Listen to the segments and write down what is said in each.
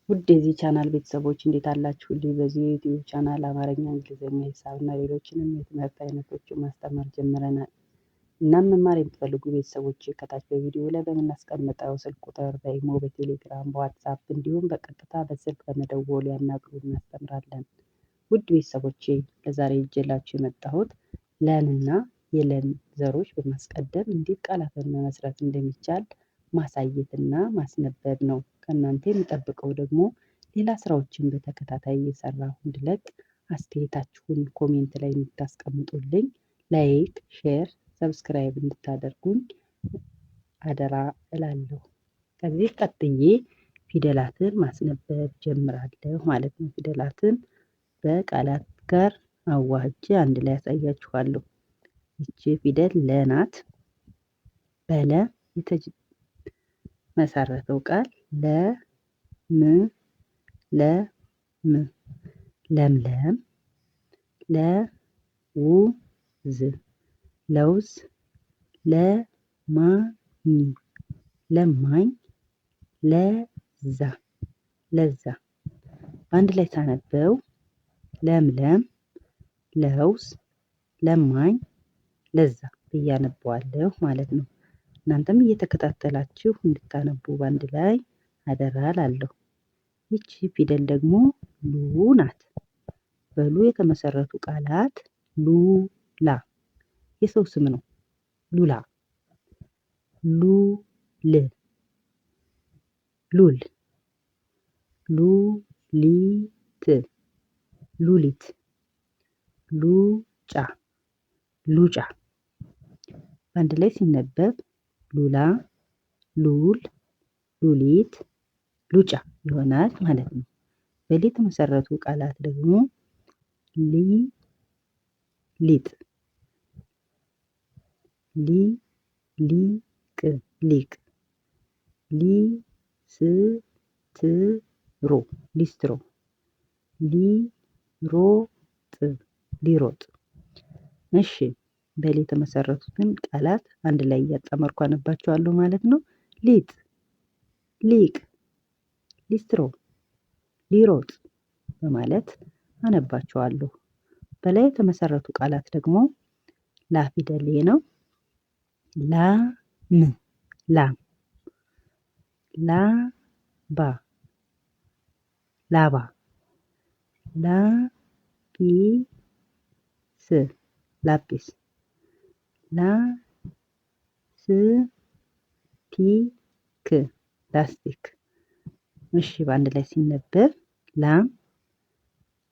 ውድ የዚህ ቻናል ቤተሰቦች እንዴት አላችሁልኝ? በዚህ የዩቲዩብ ቻናል አማርኛ፣ እንግሊዝኛ፣ ሂሳብና ሌሎችንም የትምህርት አይነቶችን ማስተማር ጀምረናል። እናም መማር የምትፈልጉ ቤተሰቦች ከታች በቪዲዮ ላይ በምናስቀምጠው ስልክ ቁጥር በኢሞ፣ በቴሌግራም፣ በዋትሳፕ እንዲሁም በቀጥታ በስልክ በመደወል ያናግሩን፣ እናስተምራለን። ውድ ቤተሰቦቼ ለዛሬ ይዤላችሁ የመጣሁት ለንና የለን ዘሮች በማስቀደም እንዴት ቃላትን መመስረት እንደሚቻል ማሳየትና ማስነበብ ነው። ከእናንተ የሚጠብቀው ደግሞ ሌላ ስራዎችን በተከታታይ እየሰራሁ እንድለቅ አስተያየታችሁን ኮሜንት ላይ እንድታስቀምጡልኝ፣ ላይክ፣ ሼር፣ ሰብስክራይብ እንድታደርጉኝ አደራ እላለሁ። ከዚህ ቀጥዬ ፊደላትን ማስነበብ ጀምራለሁ ማለት ነው። ፊደላትን በቃላት ጋር አዋህጄ አንድ ላይ ያሳያችኋለሁ። ይቺ ፊደል ለ ናት። በለ የተመሰረተው ቃል ለምለም፣ ለውዝ፣ ለውዝ፣ ለማኝ፣ ለዛ። በአንድ ላይ ሳነበው ለምለም፣ ለውዝ፣ ለማኝ፣ ለዛ ብዬ አነበዋለሁ ማለት ነው። እናንተም እየተከታተላችሁ እንድታነቡ በአንድ ላይ አደራ እላለሁ። ይቺ ፊደል ደግሞ ሉ ናት። በሉ የተመሰረቱ ቃላት ሉላ የሰው ስም ነው። ሉላ፣ ሉል፣ ሉል፣ ሉሊት፣ ሉሊት፣ ሉጫ፣ ሉጫ። በአንድ ላይ ሲነበብ ሉላ፣ ሉል፣ ሉሊት፣ ሉጫ ይሆናል ማለት ነው። በሊ የተመሰረቱ ቃላት ደግሞ ሊጥ፣ ሊቅ፣ ሊስትሮ፣ ሊሮጥ። እሺ በሊ የተመሰረቱትን ቃላት አንድ ላይ እያጣመርኩ አነባቸዋለሁ ማለት ነው። ሊጥ፣ ሊቅ፣ ሊስትሮ፣ ሊሮጥ በማለት አነባቸዋለሁ። በላይ የተመሰረቱ ቃላት ደግሞ ላ ፊደል ነው። ላም፣ ላም፣ ላባ፣ ላባ፣ ላጲስ፣ ላጲስ፣ ላስቲክ፣ ላስቲክ። እሺ በአንድ ላይ ሲነበብ ላም፣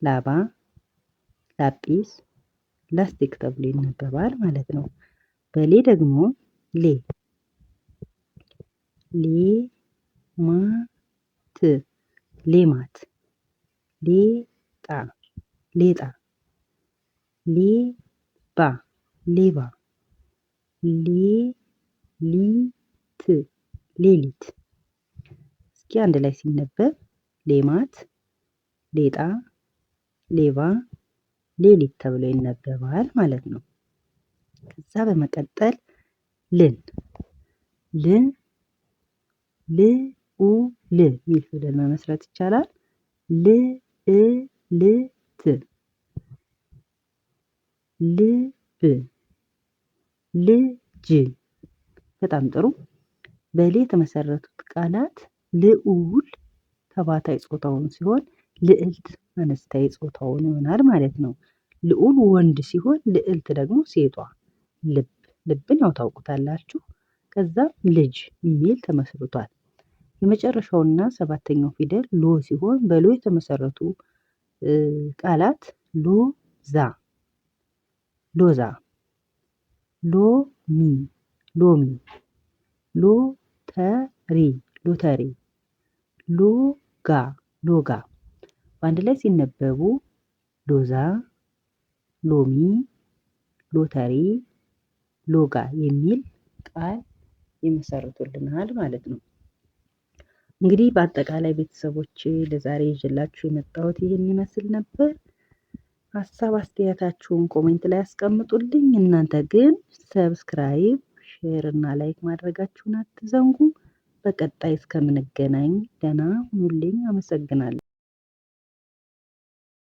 ላባ፣ ላጲስ፣ ላስቲክ ተብሎ ይነበባል ማለት ነው። በሌ ደግሞ ሌማት፣ ሌማት፣ ሌጣ፣ ሌጣ፣ ሌባ፣ ሌባ፣ ሌሊት፣ ሌሊት። እስኪ አንድ ላይ ሲነበብ ሌማት፣ ሌጣ፣ ሌባ፣ ሌሊት ተብሎ ይነበባል ማለት ነው። ከዛ በመቀጠል ልን ሚል ፊደል መመስረት ይቻላል። ልዕልት፣ ልብ፣ ልጅ። በጣም ጥሩ። በሌ የተመሰረቱት ቃላት ልዑል ተባታይ ጾታውን ሲሆን ልዕልት አነስታይ ጾታውን ይሆናል ማለት ነው። ልዑል ወንድ ሲሆን ልዕልት ደግሞ ሴቷ። ልብን ያው ታውቁታላችሁ። ከዛም ልጅ የሚል ተመስርቷል። የመጨረሻውና ሰባተኛው ፊደል ሎ ሲሆን በሎ የተመሰረቱ ቃላት ሎዛ፣ ሎዛ፣ ሎሚ፣ ሎሚ፣ ሎተሪ፣ ሎተሪ፣ ሎጋ፣ ሎጋ። በአንድ ላይ ሲነበቡ ሎዛ፣ ሎሚ፣ ሎተሪ፣ ሎጋ የሚል ቃል ይመሰርቱልናል ማለት ነው። እንግዲህ በአጠቃላይ ቤተሰቦቼ ለዛሬ ይዤላችሁ የመጣሁት ይህን ይመስል ነበር። ሀሳብ አስተያየታችሁን ኮሜንት ላይ አስቀምጡልኝ። እናንተ ግን ሰብስክራይብ፣ ሼር እና ላይክ ማድረጋችሁን አትዘንጉ። በቀጣይ እስከምንገናኝ ደህና ሁኑልኝ። አመሰግናለሁ።